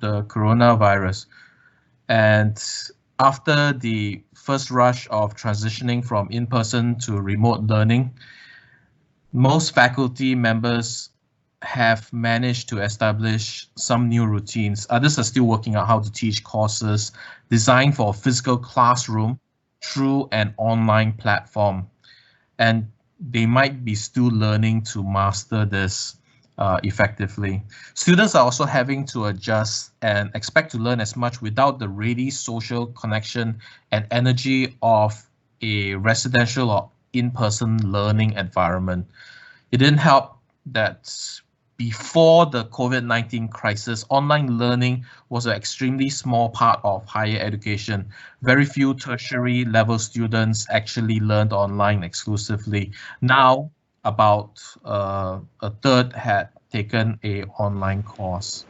the coronavirus. And after the first rush of transitioning from in-person to remote learning, most faculty members have managed to establish some new routines. Others are still working out how to teach courses designed for a physical classroom through an online platform. And they might be still learning to master this effectively. Students are also having to adjust and expect to learn as much without the ready social connection and energy of a residential or in-person learning environment. It didn't help that before the COVID-19 crisis, online learning was an extremely small part of higher education. Very few tertiary level students actually learned online exclusively. Now, about a third had taken a online course.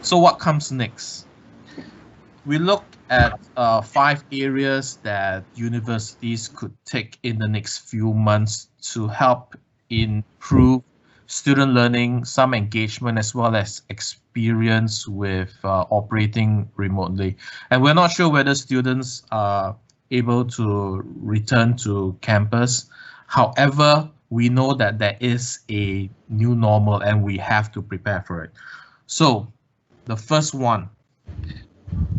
So what comes next? We looked at 5 areas that universities could take in the next few months to help improve student learning, some engagement, as well as experience with operating remotely. And we're not sure whether students are able to return to campus. However, we know that there is a new normal and we have to prepare for it. So the first one,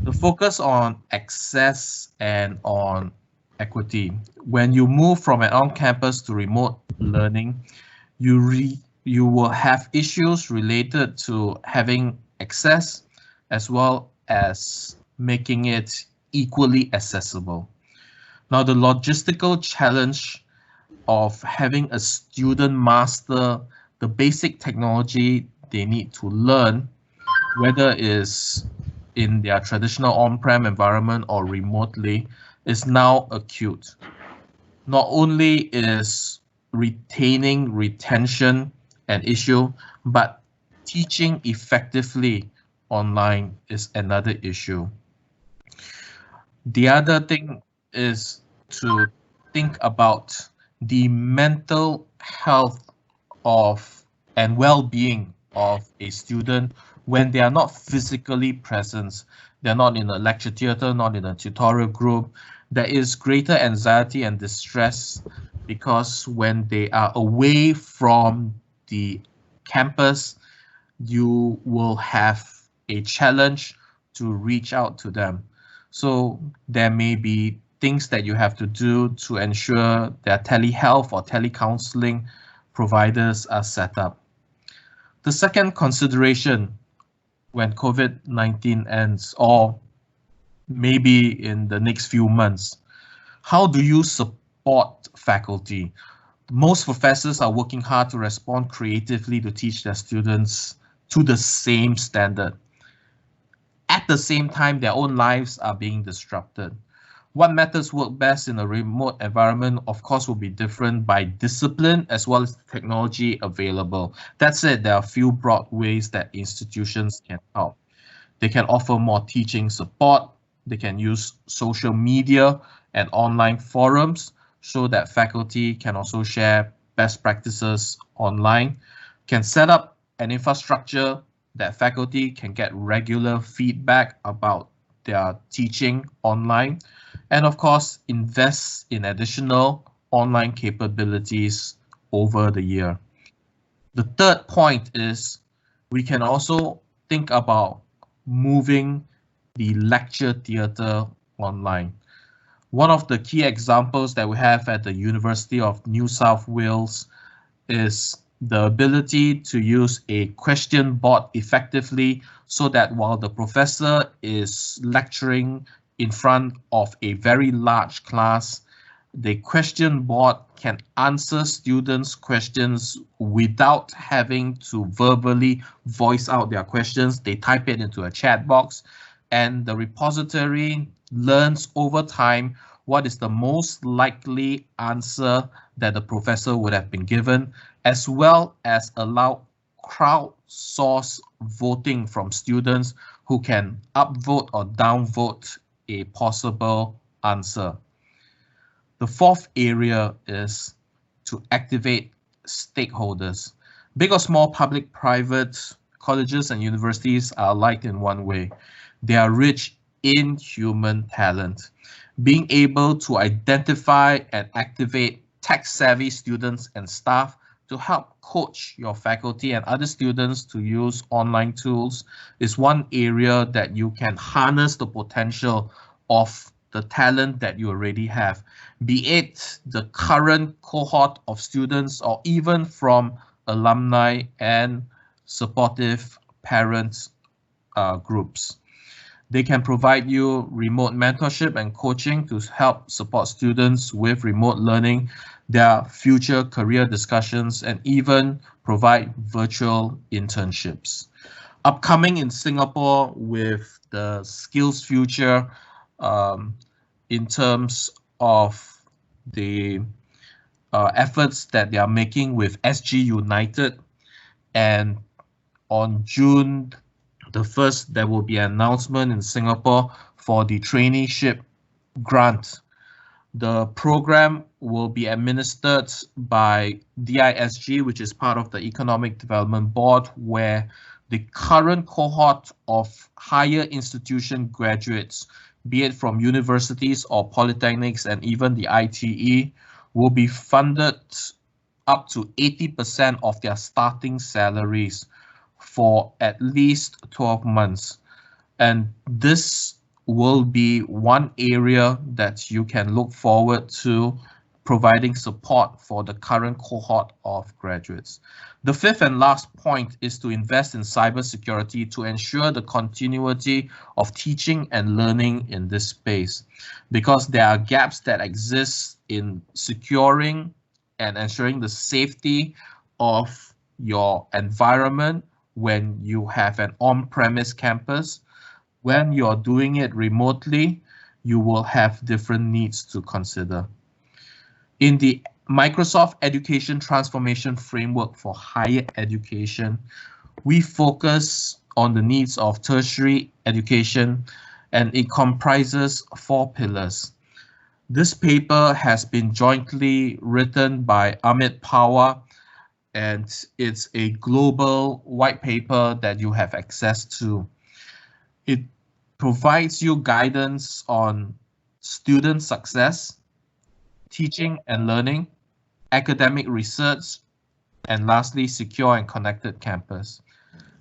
the focus on access and on equity. When you move from an on-campus to remote learning, you will have issues related to having access as well as making it equally accessible. Now, the logistical challenge of having a student master the basic technology they need to learn, whether it's in their traditional on-prem environment or remotely, is now acute. Not only is retention an issue, but teaching effectively online is another issue. The other thing is to think about the mental health of and well-being of a student when they are not physically present. They're not in a lecture theatre, not in a tutorial group. There is greater anxiety and distress because when they are away from the campus, you will have a challenge to reach out to them. So there may be things that you have to do to ensure that telehealth or telecounseling providers are set up. The second consideration when COVID-19 ends, or maybe in the next few months, how do you support faculty? Most professors are working hard to respond creatively to teach their students to the same standard. At the same time, their own lives are being disrupted. What methods work best in a remote environment, of course, will be different by discipline as well as the technology available. That said, there are a few broad ways that institutions can help. They can offer more teaching support. They can use social media and online forums so that faculty can also share best practices online, can set up an infrastructure that faculty can get regular feedback about their teaching online, and of course, invest in additional online capabilities over the year. The third point is we can also think about moving the lecture theatre online. One of the key examples that we have at the University of New South Wales is the ability to use a question board effectively so that while the professor is lecturing in front of a very large class, the question board can answer students' questions without having to verbally voice out their questions. They type it into a chat box, and the repository learns over time what is the most likely answer that the professor would have been given, as well as allow crowdsourced voting from students who can upvote or downvote a possible answer. The fourth area is to activate stakeholders. Big or small, public, private, colleges and universities are alike in one way. They are rich in human talent. Being able to identify and activate tech-savvy students and staff to help coach your faculty and other students to use online tools is one area that you can harness the potential of the talent that you already have, be it the current cohort of students or even from alumni and supportive parents groups. They can provide you remote mentorship and coaching to help support students with remote learning, their future career discussions, and even provide virtual internships. Upcoming in Singapore with the Skills Future in terms of the efforts that they are making with SG United, and on June the 1st, there will be an announcement in Singapore for the traineeship grant. The program will be administered by DISG, which is part of the Economic Development Board, where the current cohort of higher institution graduates, be it from universities or polytechnics and even the ITE, will be funded up to 80% of their starting salaries for at least 12 months. And this will be one area that you can look forward to providing support for the current cohort of graduates. The fifth and last point is to invest in cybersecurity to ensure the continuity of teaching and learning in this space, because there are gaps that exist in securing and ensuring the safety of your environment when you have an on-premise campus. When you're doing it remotely, you will have different needs to consider. In the Microsoft Education Transformation Framework for Higher Education, we focus on the needs of tertiary education, and it comprises 4 pillars. This paper has been jointly written by Amit Pawar, and it's a global white paper that you have access to. It provides you guidance on student success, teaching and learning, academic research, and lastly, secure and connected campus.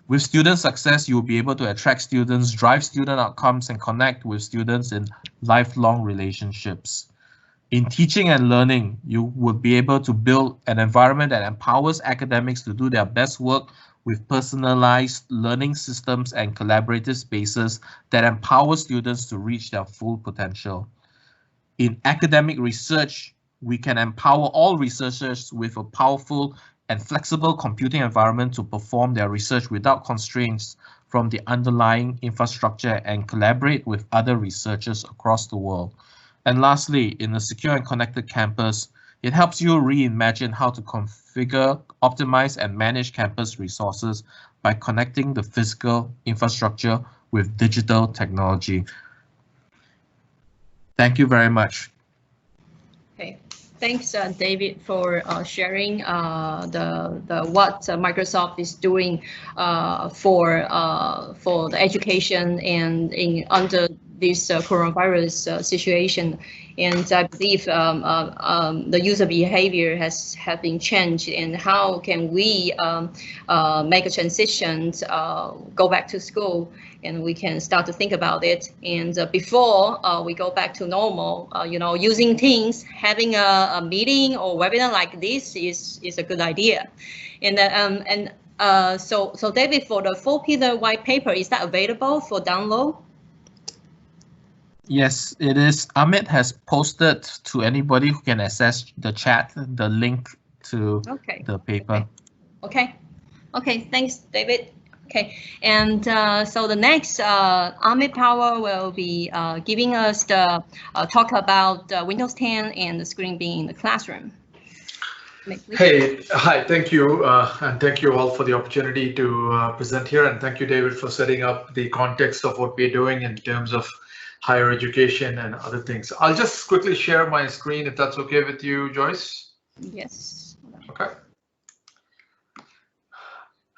With student success, you will be able to attract students, drive student outcomes, and connect with students in lifelong relationships. In teaching and learning, you will be able to build an environment that empowers academics to do their best work with personalized learning systems and collaborative spaces that empower students to reach their full potential. In academic research, we can empower all researchers with a powerful and flexible computing environment to perform their research without constraints from the underlying infrastructure and collaborate with other researchers across the world. And lastly, in a secure and connected campus, it helps you reimagine how to configure, optimize, and manage campus resources by connecting the physical infrastructure with digital technology. Thank you very much. Okay, thanks, David, for sharing the what Microsoft is doing for the education and under this coronavirus situation. And I believe the user behavior has been changed, and how can we make a transition, go back to school, and we can start to think about it. And before we go back to normal, using Teams, having a meeting or webinar like this is a good idea. And so David, for the 4-pillar white paper, is that available for download? Yes, it is. Amit has posted to anybody who can access the chat the link to the paper. Okay, thanks, David. Okay, and so the next, Amit Pawar will be giving us the talk about Windows 10 and the ScreenBeam in the classroom. Hey, hi, thank you, and thank you all for the opportunity to present here, and thank you, David, for setting up the context of what we're doing in terms of higher education and other things. I'll just quickly share my screen if that's okay with you, Joyce. Yes. Okay.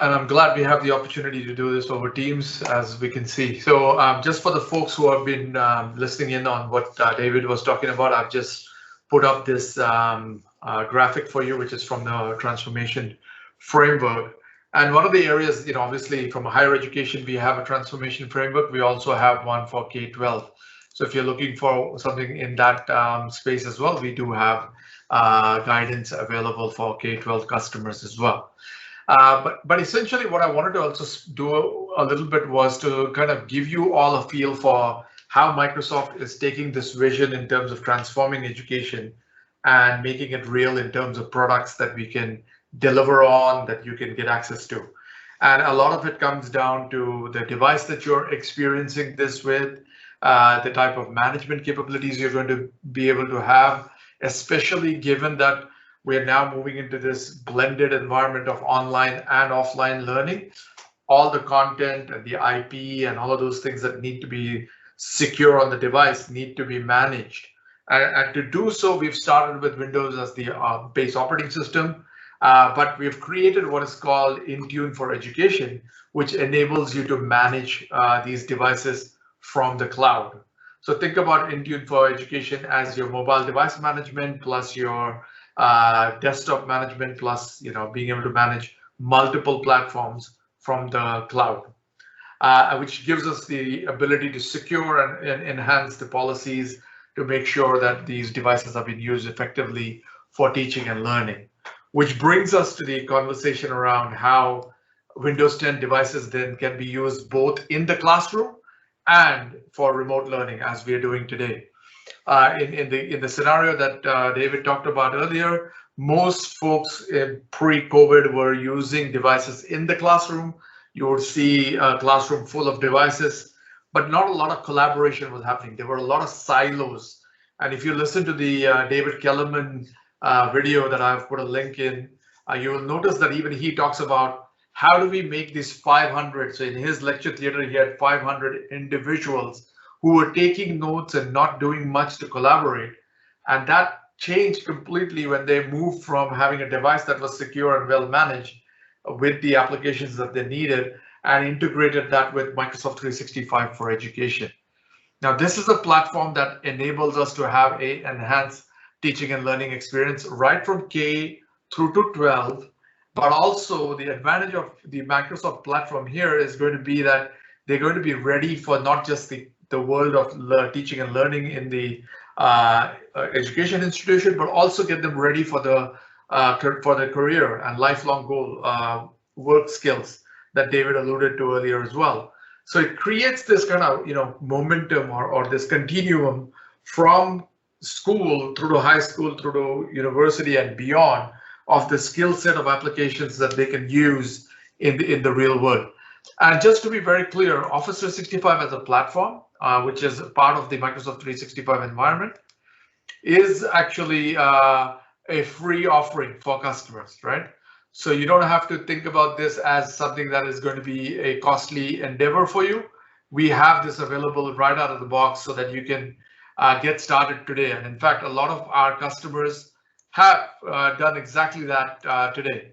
And I'm glad we have the opportunity to do this over Teams, as we can see. So just for the folks who have been listening in on what David was talking about, I've just put up this graphic for you, which is from the transformation framework. And one of the areas, obviously from a higher education, we have a transformation framework. We also have one for K-12. So if you're looking for something in that space as well, we do have guidance available for K-12 customers as well. But essentially what I wanted to also do a little bit was to kind of give you all a feel for how Microsoft is taking this vision in terms of transforming education and making it real in terms of products that we can deliver on, that you can get access to. And a lot of it comes down to the device that you're experiencing this with, the type of management capabilities you're going to be able to have, especially given that we're now moving into this blended environment of online and offline learning. All the content and the IP and all of those things that need to be secure on the device need to be managed. And to do so, we've started with Windows as the base operating system, but we've created what is called Intune for Education, which enables you to manage these devices from the cloud. So think about Intune for Education as your mobile device management plus your desktop management plus being able to manage multiple platforms from the cloud, which gives us the ability to secure and enhance the policies to make sure that these devices are being used effectively for teaching and learning. Which brings us to the conversation around how Windows 10 devices then can be used both in the classroom and for remote learning, as we are doing today. In the scenario that David talked about earlier, most folks pre-COVID were using devices in the classroom. You would see a classroom full of devices, but not a lot of collaboration was happening. There were a lot of silos. And if you listen to the David Kellerman video that I've put a link in, you will notice that even he talks about how do we make these 500. So in his lecture theater, he had 500 individuals who were taking notes and not doing much to collaborate. And that changed completely when they moved from having a device that was secure and well managed with the applications that they needed and integrated that with Microsoft 365 for education. Now, this is a platform that enables us to have an enhanced teaching and learning experience right from K through to 12. But also the advantage of the Microsoft platform here is going to be that they're going to be ready for not just the world of teaching and learning in the education institution, but also get them ready for the career and lifelong goal work skills that David alluded to earlier as well. So it creates this kind of momentum or this continuum from school through to high school, through to university and beyond of the skill set of applications that they can use in the real world. And just to be very clear, Office 365 as a platform, which is part of the Microsoft 365 environment, is actually a free offering for customers, right? So you don't have to think about this as something that is going to be a costly endeavor for you. We have this available right out of the box so that you can get started today. And in fact, a lot of our customers have done exactly that today,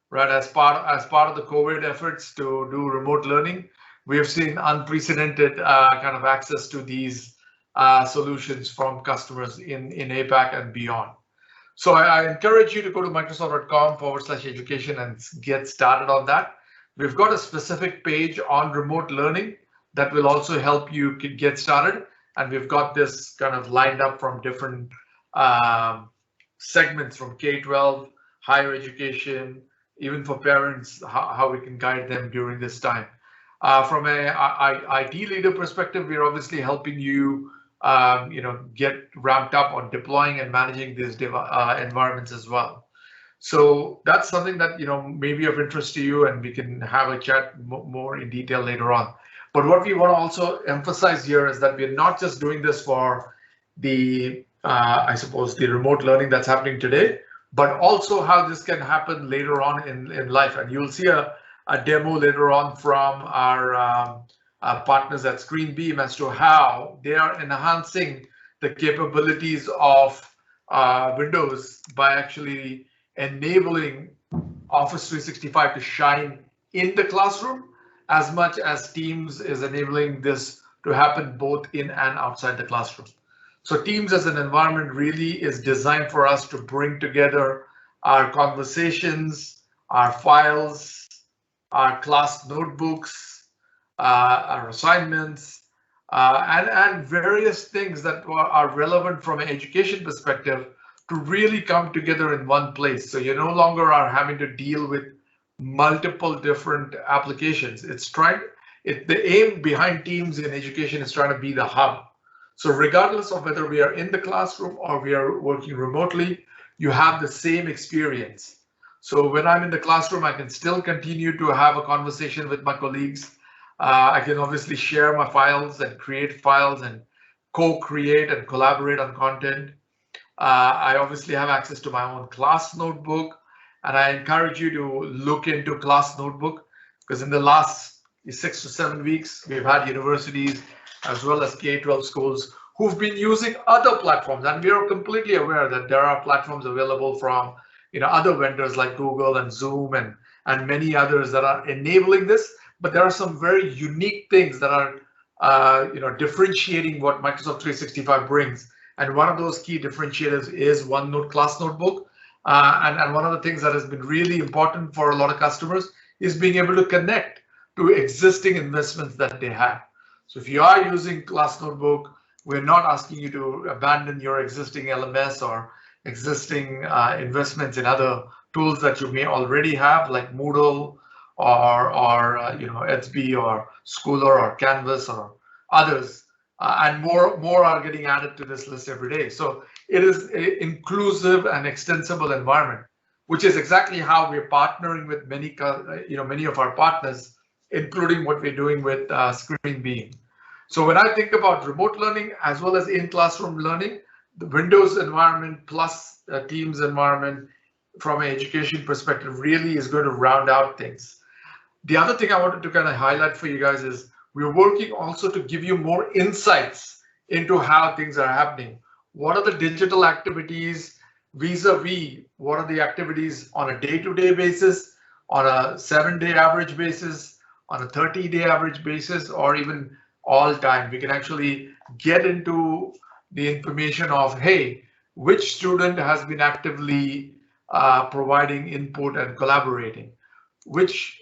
right? As part of the COVID efforts to do remote learning, we have seen unprecedented kind of access to these solutions from customers in APAC and beyond. So I encourage you to go to Microsoft.com/education and get started on that. We've got a specific page on remote learning that will also help you get started. And we've got this kind of lined up from different segments from K-12, higher education, even for parents, how we can guide them during this time. From a IT leader perspective, we're obviously helping you get ramped up on deploying and managing these environments as well. So that's something that may be of interest to you, and we can have a chat more in detail later on. But what we want to also emphasize here is that we're not just doing this for the I suppose the remote learning that's happening today, but also how this can happen later on in life. And you'll see a demo later on from our partners at ScreenBeam as to how they are enhancing the capabilities of Windows by actually enabling Office 365 to shine in the classroom as much as Teams is enabling this to happen both in and outside the classroom. So Teams as an environment really is designed for us to bring together our conversations, our files, our class notebooks, our assignments, and various things that are relevant from an education perspective to really come together in one place. So you no longer are having to deal with multiple different applications. The aim behind Teams in education is trying to be the hub. So regardless of whether we are in the classroom or we are working remotely, you have the same experience. So when I'm in the classroom, I can still continue to have a conversation with my colleagues. I can obviously share my files and create files and co-create and collaborate on content. I obviously have access to my own class notebook, and I encourage you to look into class notebook, because in the last 6 to 7 weeks, we've had universities as well as K-12 schools who've been using other platforms, and we are completely aware that there are platforms available from other vendors like Google and Zoom and many others that are enabling this. But there are some very unique things that are differentiating what Microsoft 365 brings. And one of those key differentiators is OneNote Class Notebook. And one of the things that has been really important for a lot of customers is being able to connect to existing investments that they have. So if you are using Class Notebook, we're not asking you to abandon your existing LMS or existing investments in other tools that you may already have, like Moodle or Etsy or Schooler or Canvas or others. And more are getting added to this list every day. So it is an inclusive and extensible environment, which is exactly how we're partnering with many of our partners, including what we're doing with ScreenBeam. So when I think about remote learning as well as in-classroom learning, the Windows environment plus Teams environment from an education perspective really is going to round out things. The other thing I wanted to kind of highlight for you guys is we're working also to give you more insights into how things are happening. What are the digital activities vis-a-vis what are the activities on a day-to-day basis, on a 7-day average basis, on a 30-day average basis, or even all time. We can actually get into the information of, hey, which student has been actively providing input and collaborating, which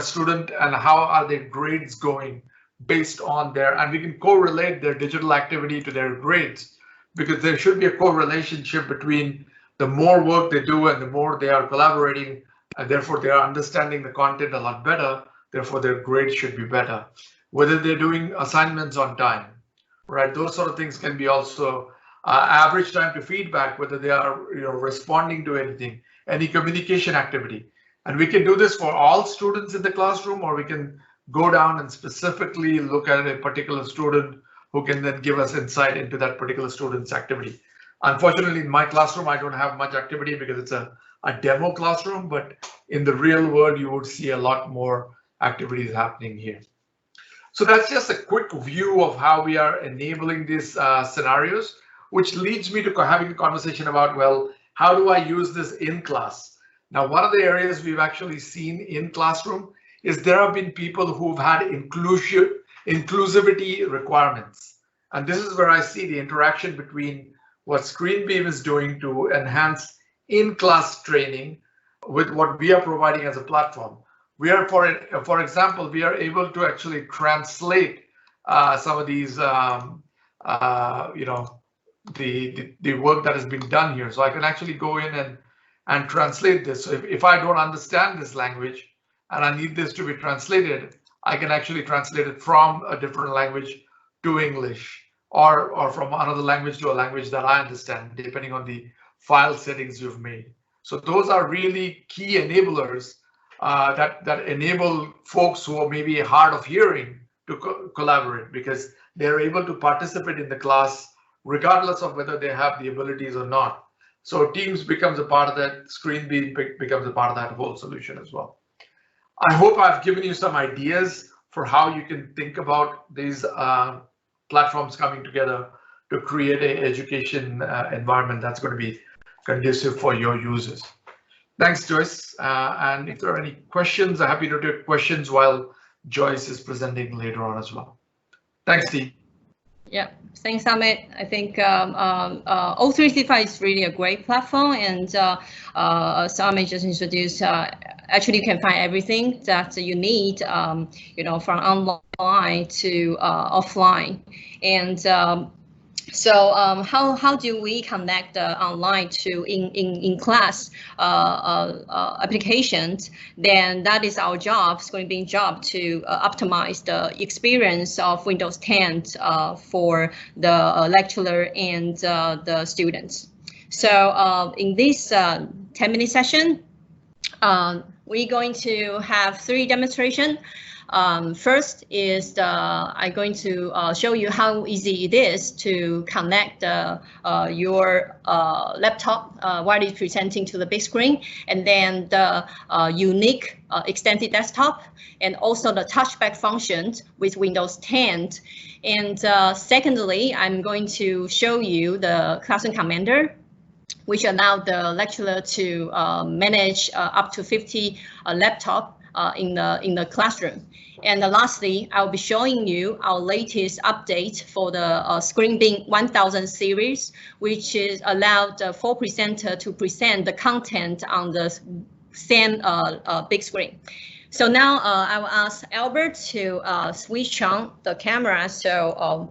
student and how are their grades going based on and we can correlate their digital activity to their grades, because there should be a correlationship between the more work they do and the more they are collaborating, and therefore they are understanding the content a lot better, therefore their grades should be better. Whether they're doing assignments on time, right? Those sort of things can be also average time to feedback, whether they are responding to anything, any communication activity. And we can do this for all students in the classroom, or we can go down and specifically look at a particular student who can then give us insight into that particular student's activity. Unfortunately, in my classroom, I don't have much activity because it's a demo classroom, but in the real world, you would see a lot more activities happening here. So that's just a quick view of how we are enabling these scenarios, which leads me to having a conversation about, well, how do I use this in class? Now, one of the areas we've actually seen in classroom is there have been people who've had inclusivity requirements. And this is where I see the interaction between what ScreenBeam is doing to enhance in-class training with what we are providing as a platform. We are, for example, we are able to actually translate some of these, the work that has been done here. So I can actually go in and translate this. So if I don't understand this language and I need this to be translated, I can actually translate it from a different language to English, or from another language to a language that I understand, depending on the file settings you've made. So those are really key enablers that enable folks who are maybe hard of hearing to collaborate, because they're able to participate in the class regardless of whether they have the abilities or not. So Teams becomes a part of that, ScreenBeam becomes a part of that whole solution as well. I hope I've given you some ideas for how you can think about these platforms coming together to create an education environment that's going to be conducive for your users. Thanks, Joyce. And if there are any questions, I'm happy to take questions while Joyce is presenting later on as well. Thanks, Steve. Yeah, thanks, Amit. I think O365 is really a great platform, and as Amit just introduced, actually you can find everything that you need, from online to offline, and so how do we connect online to in-class applications? Then that is our job, ScreenBeam job, to optimize the experience of Windows 10 for the lecturer and the students. So in this 10-minute session, we're going to have 3 demonstrations. First is I'm going to show you how easy it is to connect your laptop while it's presenting to the big screen, and then the unique extended desktop, and also the touchback functions with Windows 10. And secondly, I'm going to show you the Classroom Commander, which allow the lecturer to manage up to 50 laptops in the classroom. And lastly, I'll be showing you our latest update for the ScreenBeam 1000 series, which is allowed for presenter to present the content on the same big screen. So now I will ask Albert to switch on the camera so